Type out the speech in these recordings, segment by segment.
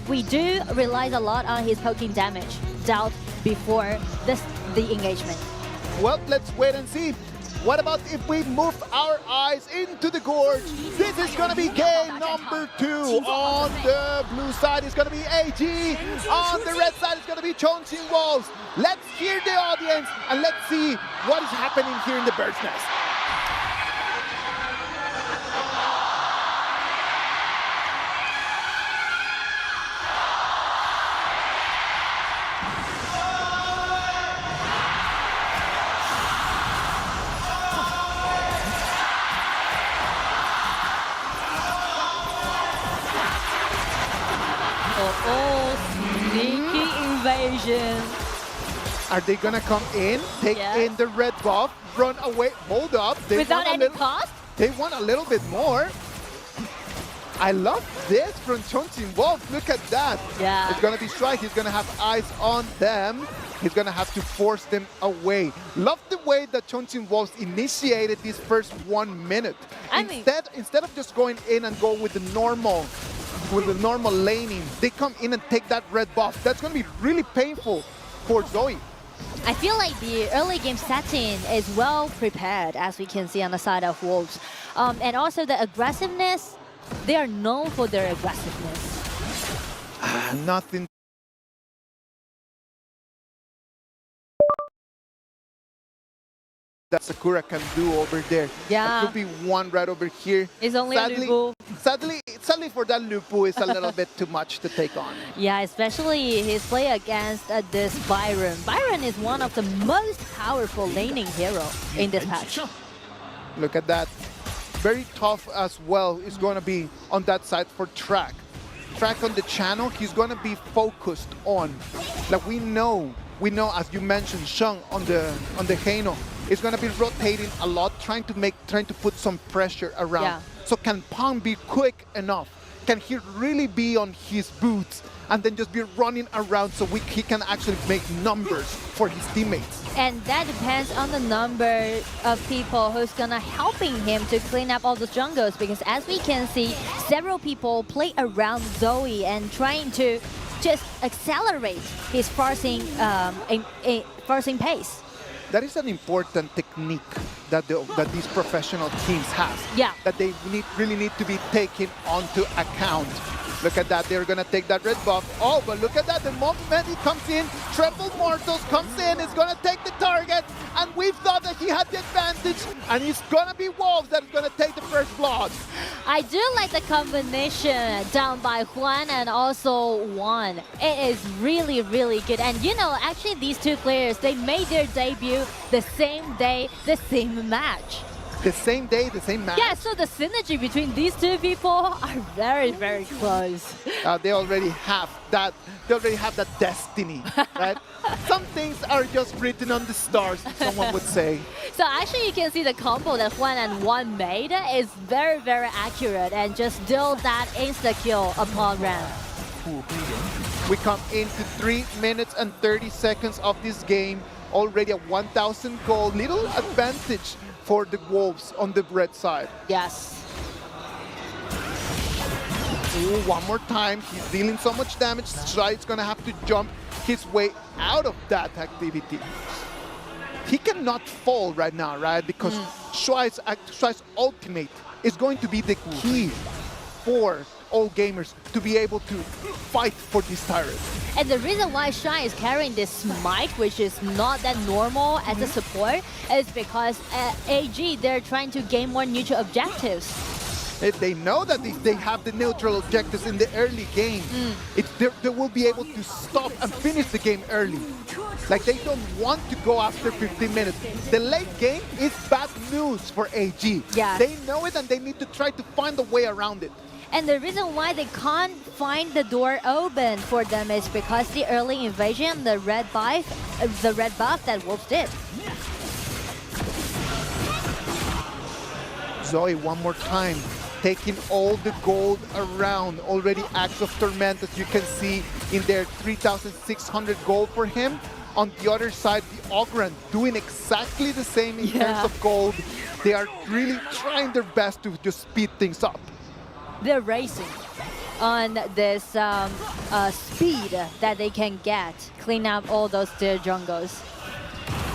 we do rely a lot on his poking damage dealt before the engagement. Well, let's wait and see. What about if we move our eyes into the gorge? This is going to be game number 2. On the blue side is going to be AG. On the red side is going to be Chongqing Wolves. Let's hear the audience and let's see what is happening here in the bird's nest. Sneaky invasion. Are they gonna come in, take in the red buff, run away, hold up? Without any cost? They want a little bit more. I love this from Chongqing Wolf. Look at that. Yeah. It's gonna be Strike. He's gonna have eyes on them. He's gonna have to force them away. Love the way that Chongqing Wolves initiated this first 1 minute. Instead of just going in and go with the normal laning, they come in and take that red buff. That's going to be really painful for Zoe. I feel like the early game setting is well prepared, as we can see on the side of Wolves. And also the aggressiveness, they are known for their aggressiveness. Nothing. That Sakura can do over there. Yeah. That could be one right over here. It's only Lupu. Sadly for that Lupu, it's a little bit too much to take on. Yeah, especially his play against this Byron. Byron is one of the most powerful laning hero in this patch. Look at that. Very tough as well is going to be on that side for Track. Track on the channel, he's going to be focused on. Like we know, as you mentioned, Shang on the Heino is going to be rotating a lot, trying to put some pressure around. Yeah. So can Pang be quick enough? Can he really be on his boots and then just be running around so he can actually make numbers for his teammates? And that depends on the number of people who's gonna helping him to clean up all the jungles, because as we can see, several people play around Zoe and trying to just accelerate his forcing pace. That is an important technique that these professional teams have. Yeah. That they really need to be taken onto account. Look at that, they're gonna take that red buff. Oh, but look at that, the moment he comes in, Triple Mortals comes in, is gonna take the target, and we thought that he had the advantage, and it's gonna be Wolves that's gonna take the first blood. I do like the combination down by Juan and also Juan. It is really, really good. And you know, actually these two players, they made their debut the same day, the same match. The same day, the same match? Yeah, so the synergy between these two people are very, very close. They already have that. They already have that destiny, right? Some things are just written on the stars, someone would say. So actually, you can see the combo that Juan and Juan made is very, very accurate and just deal that insta kill upon round. We come into 3 minutes and 30 seconds of this game. Already a 1,000 gold, little advantage for the Wolves on the red side. Yes. Ooh, one more time, he's dealing so much damage. Stride's gonna have to jump his way out of that activity. He cannot fall right now, right? Because Stride's ultimate is going to be the key for all gamers to be able to fight for this turret. And the reason why Shine is carrying this smite, which is not that normal as a support, is because AG, they're trying to gain more neutral objectives. They know that if they have the neutral objectives in the early game, they will be able to stop and finish the game early. Like, they don't want to go after 15 minutes. The late game is bad news for AG. Yeah. They know it and they need to try to find a way around it. And the reason why they can't find the door open for them is because the early invasion, the red buff that Wolves did. Zoe, one more time, taking all the gold around. Already Acts of Torment, as you can see in there, 3,600 gold for him. On the other side, the Ogran doing exactly the same in terms of gold. They are really trying their best to just speed things up. They're racing. on this speed that they can get, clean up all those tier jungles.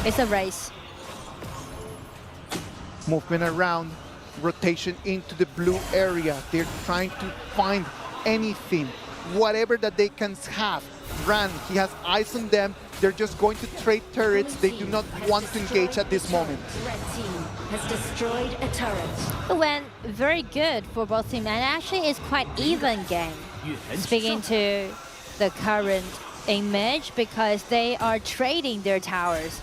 It's a race. Movement around, rotation into the blue area. They're trying to find anything, whatever that they can have. Ran, he has eyes on them. They're just going to trade turrets. They do not want to engage at this moment. Red team has destroyed a turret. It went very good for both teams, and actually it's quite even game. Speaking to the current image, because they are trading their towers.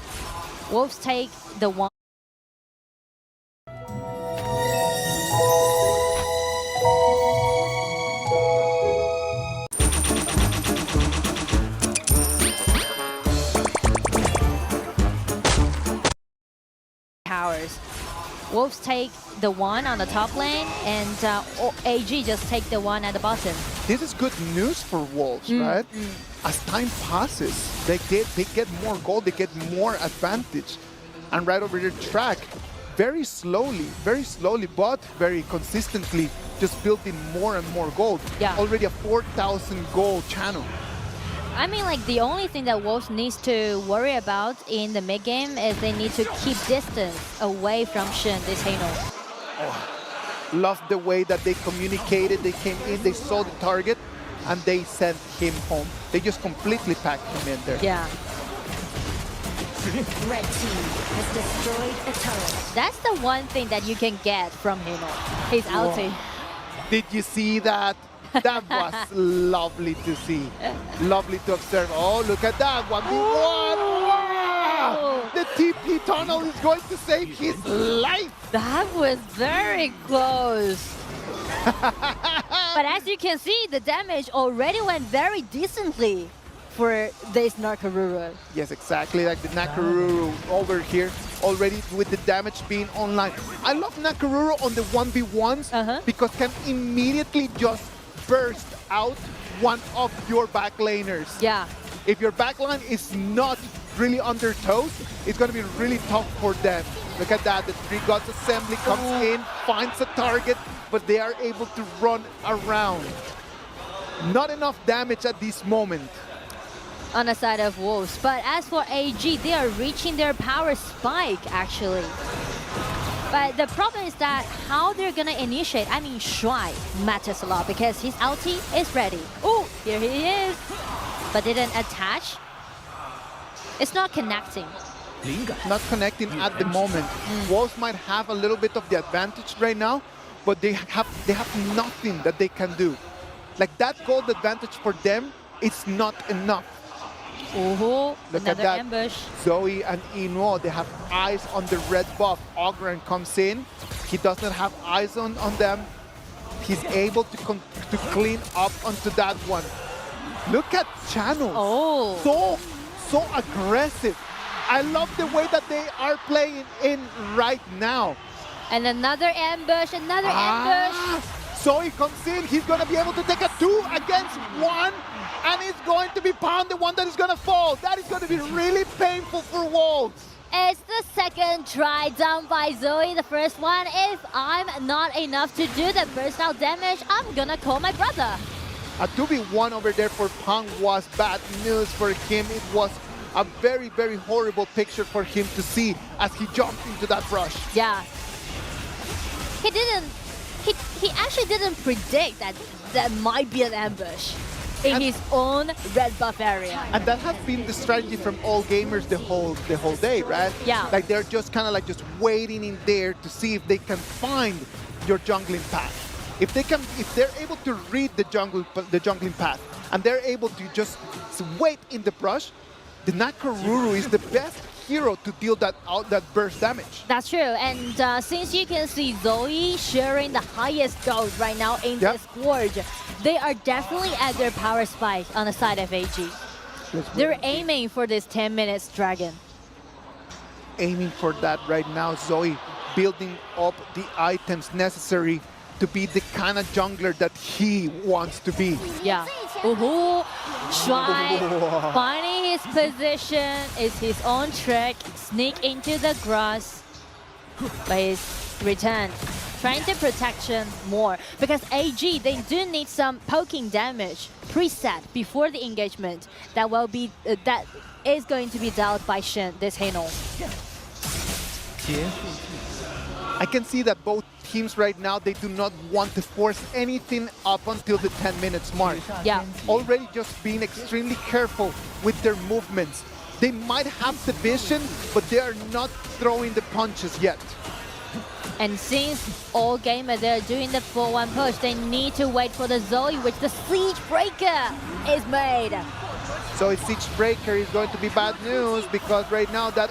Wolves take the one. Towers. Wolves take the one on the top lane, and AG just take the one at the bottom. This is good news for Wolves, right? As time passes, they get more gold, they get more advantage. And right over their track, very slowly, but very consistently, just building more and more gold. Yeah. Already a 4,000 gold channel. I mean, like, the only thing that Wolves needs to worry about in the mid game is they need to keep distance away from Shen, this Hano. Love the way that they communicated. They came in, they saw the target, and they sent him home. They just completely packed him in there. Yeah. Red team has destroyed a turret. That's the one thing that you can get from Hano. His ulti. Did you see that? That was lovely to see. Lovely to observe. Oh, look at that. 1v1. Wow! The TP tunnel is going to save his life. That was very close. But as you can see, the damage already went very decently for this Nakaruru. Yes, exactly. Like the Nakaruru over here, already with the damage being online. I love Nakaruru on the 1v1s because can immediately just burst out one of your backlaners. Yeah. If your backline is not really on their toes, it's going to be really tough for them. Look at that. The Three Gods Assembly comes in, finds a target, but they are able to run around. Not enough damage at this moment On the side of Wolves. But as for AG, they are reaching their power spike, actually. But the problem is that how they're gonna initiate. I mean, Shuai matters a lot because his ulti is ready. Oh, here he is. But didn't attach. It's not connecting. not connecting at the moment. Wolves might have a little bit of the advantage right now, but they have nothing that they can do. Like that gold advantage for them, it's not enough. Oh, Look another at that. ambush. Zoe and Ino, they have eyes on the red buff. Ogren comes in. He doesn't have eyes on them. He's able to clean up onto that one. Look at Channel. Oh. So aggressive. I love the way that they are playing in right now. And another ambush, another ambush. Zoe comes in. He's going to be able to take a 2 against 1. And it's going to be Pound, the one that is going to fall. That is going to be really painful for Wolves. It's the second try down by Zoe. The first one, if I'm not enough to do the burst out damage, I'm gonna call my brother. A 2v1 over there for Pang was bad news for him. It was a very, very horrible picture for him to see as he jumped into that rush. Yeah. He actually didn't predict that there might be an ambush in his own red buff area. And that has been the strategy from all gamers the whole day, right? Yeah. Like they're just kind of like just waiting in there to see if they can find your jungling path. If they're able to read the jungling path, and they're able to just wait in the brush, the Nakaruru is the best hero to deal that burst damage. That's true, and since you can see Zoe sharing the highest gold right now in this Gorge, they are definitely at their power spike on the side of AG. They're aiming for this 10 minutes dragon. Aiming for that right now, Zoe building up the items necessary to be the kind of jungler that he wants to be. Yeah. Shuai finding his position is his own trick. Sneak into the grass. But he's returned trying to protection more because AG, they do need some poking damage preset before the engagement that will be that is going to be dealt by Shen this Hano. I can see that both teams right now, they do not want to force anything up until the 10 minutes mark. Yeah. Already just being extremely careful with their movements. They might have the vision, but they are not throwing the punches yet. And since all gamer they're doing the 4-1 push, they need to wait for the Zoe, which the siege breaker is made. So a siege breaker is going to be bad news because right now that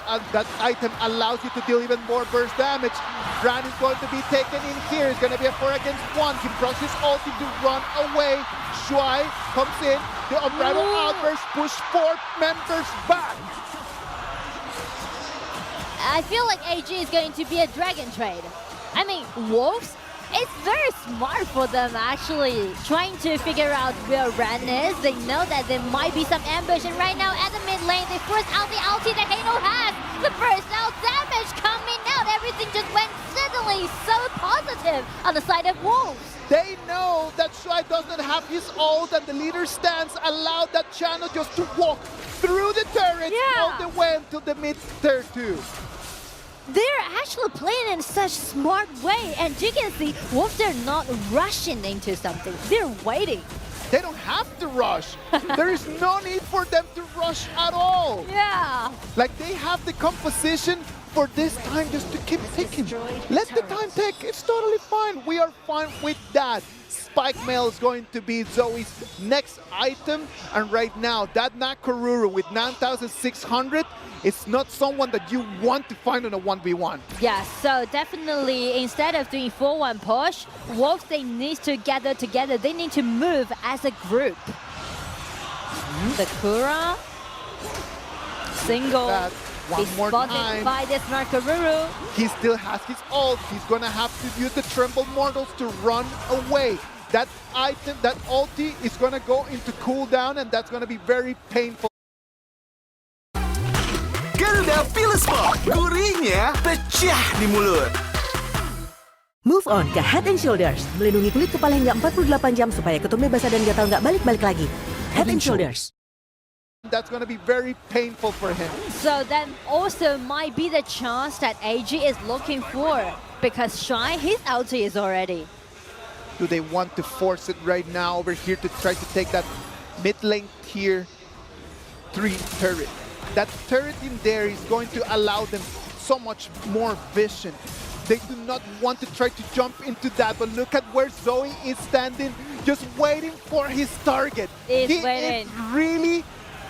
item allows you to deal even more burst damage. Brand is going to be taken in here. It's going to be a 4 against 1. He throws his ulti to run away. Shuai comes in. The unrivaled outburst push 4 members back. I feel like AG is going to be a dragon trade. I mean, Wolves, it's very smart for them actually, trying to figure out where Ren is. They know that there might be some ambush, and right now at the mid lane, they force out the ulti that Hano has. The burst out damage coming out. Everything just went suddenly so positive on the side of Wolves. They know that Shuai doesn't have his ult, and the leader stance allowed that channel just to walk through the turret all the way until the mid tier 2. They're actually playing in such smart way, and you can see Wolves, they're not rushing into something. They're waiting. They don't have to rush. There is no need for them to rush at all. Yeah. Like they have the composition for this time just to keep ticking. Let the time tick. It's totally fine. We are fine with that. Spike Mail is going to be Zoe's next item. And right now, that Nakoruru with 9,600, it's not someone that you want to find on a 1v1. Yeah, so definitely instead of doing 4-1 push, Wolves, they need to gather together. They need to move as a group. The Kura, single. One He's more spotted time. by this Nakoruru. He still has his ult. He's gonna have to use the Tremble Mortals to run away. That item, that ulti is gonna go into cooldown, and that's gonna be very painful. Garuda Feel Sport, gurihnya pecah di mulut. Move on ke Head and Shoulders, melindungi kulit kepala hingga 48 jam supaya ketumnya basah dan gatal nggak balik-balik lagi. Head and Shoulders. That's going to be very painful for him. So that also might be the chance that AG is looking for, because Shy, his ulti is already. Do they want to force it right now over here to try to take that mid lane tier 3 turret? That turret in there is going to allow them so much more vision. They do not want to try to jump into that, but look at where Zoe is standing, just waiting for his target. He is really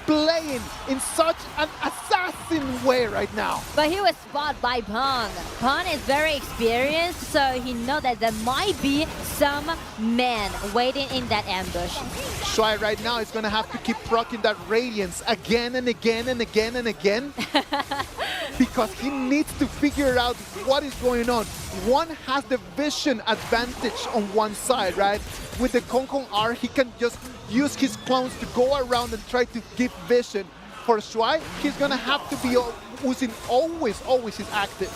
playing in such an assassin way right now. But he was spotted by Pang. Pang is very experienced, so he knows that there might be some men waiting in that ambush. Shuai right now is going to have to keep proccing that Radiance again and again and again and again because he needs to figure out what is going on. One has the vision advantage on one side, right? With the Kong Kong R, he can just use his clones to go around and try to give vision. For Shuai, he's gonna have to be using always his active.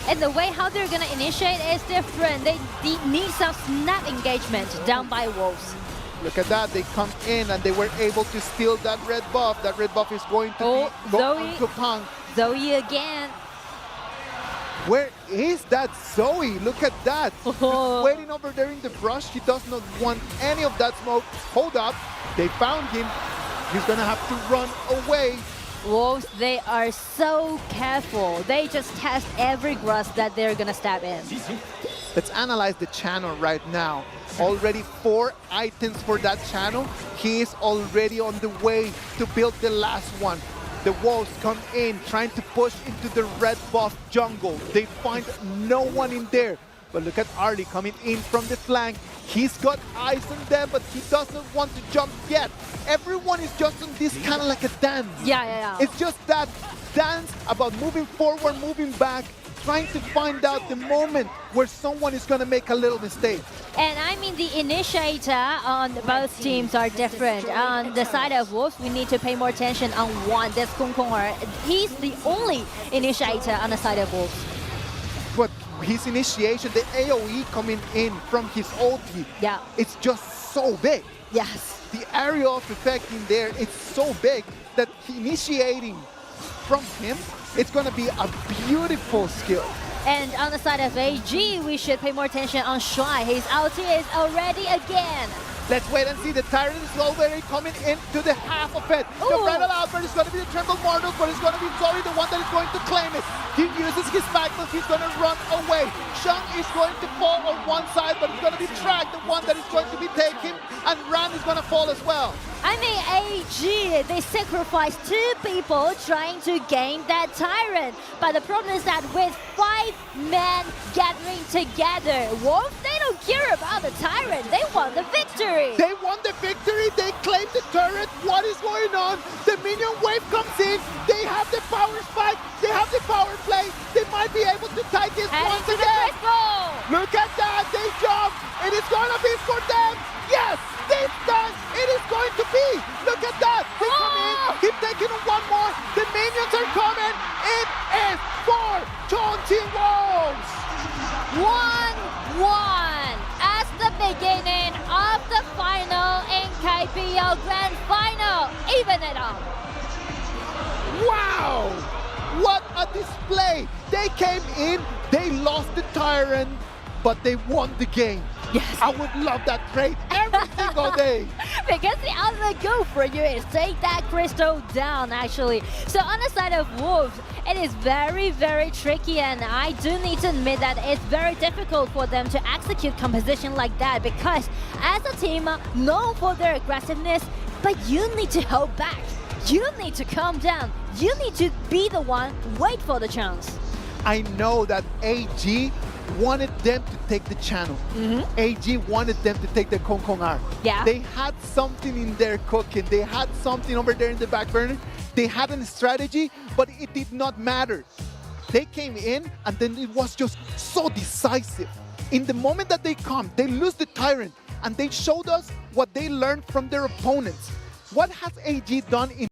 And the way how they're gonna initiate is different. They need some snap engagement down by Wolves. Look at that, they come in and they were able to steal that red buff. That red buff is going to go into Pang. Zoe again. Where is that Zoe? Look at that. Just waiting over there in the brush. He does not want any of that smoke. Hold up. They found him. He's going to have to run away. Wolves, they are so careful. They just test every grass that they're going to stab in. Let's analyze the channel right now. Already 4 items for that channel. He is already on the way to build the last one. The Wolves come in, trying to push into the red buff jungle. They find no one in there. But look at Arlie coming in from the flank. He's got eyes on them, but he doesn't want to jump yet. Everyone is just on this kind of like a dance. Yeah. It's just that dance about moving forward, moving back, trying to find out the moment where someone is going to make a little mistake. And I mean, the initiator on both teams are different. On the side of Wolves, we need to pay more attention on one. That's Kong Kong. He's the only initiator on the side of Wolves. But his initiation, the AoE coming in from his ulti, Yeah. it's just so big. Yes. The area of effect in there, it's so big that initiating from him, it's gonna be a beautiful skill. And on the side of AG, we should pay more attention on Shuai. His ulti is already again. Let's wait and see. The Tyrant is already coming into the half of it. The Ooh. Bradle Albert is going to be the Tremble Mortal, but it's going to be Zoe, the one that is going to claim it. He uses his backless. He's going to run away. Shang is going to fall on one side, but it's going to be Track, the one that is going to be taken, and Ran is going to fall as well. I mean, AG, they sacrificed 2 people trying to gain that Tyrant. But the problem is that with 5 men gathering together, Wolf, they don't care about the Tyrant. They want the victory. They won the victory. They claimed the turret. What is going on? The minion wave comes in. They have the power spike. They have the power play. They might be able to tie this Heading once to the again. crystal. Look at that. They jump. It is going to be for them. Yes, this time it is going to be. Look at that. They come in. Keep taking one more. The minions are coming. It is for Chongqing Wolves. 1-1 as the beginning of the final in KPL Grand Final. Even it up. Wow! What a display! They came in, they lost the Tyrant, but they won the game. Yes. I would love that trade every single day. Because the ultimate goal for you is take that crystal down, actually. So on the side of Wolves, it is very, very tricky, and I do need to admit that it's very difficult for them to execute composition like that, because as a team known for their aggressiveness, but you need to hold back. You need to calm down. You need to be the one, wait for the chance. I know that AG wanted them to take the channel. AG wanted them to take the Kong Kong R. Yeah. They had something in their cooking. They had something over there in the back burner. They had a strategy, but it did not matter. They came in, and then it was just so decisive. In the moment that they come, they lose the Tyrant, and they showed us what they learned from their opponents. What has AG done in